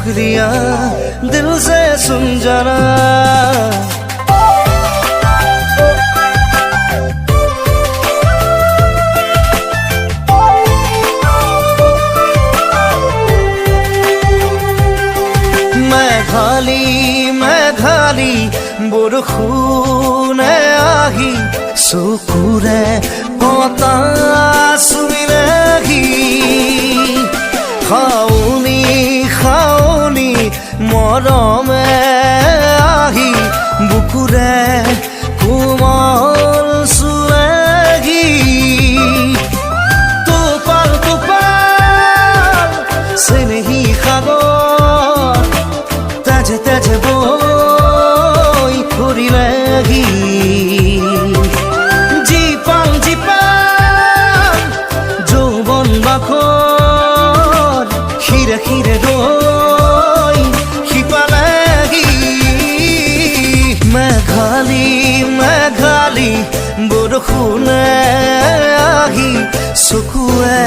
शुक्रिया दिल से सुन जरा मैं खाली बरखुने आही चकुरे पता सुमिरेही खाओनी मरमे आही बुकुरे कोमल सुएगी तोपाल से नहीं खागो तेज तेज बोई घुरी लगी जीपाल যৌবন বাখর খিরে খিরে রই খিপালাগি মেঘালি বৰষুণে আহি চকুৱে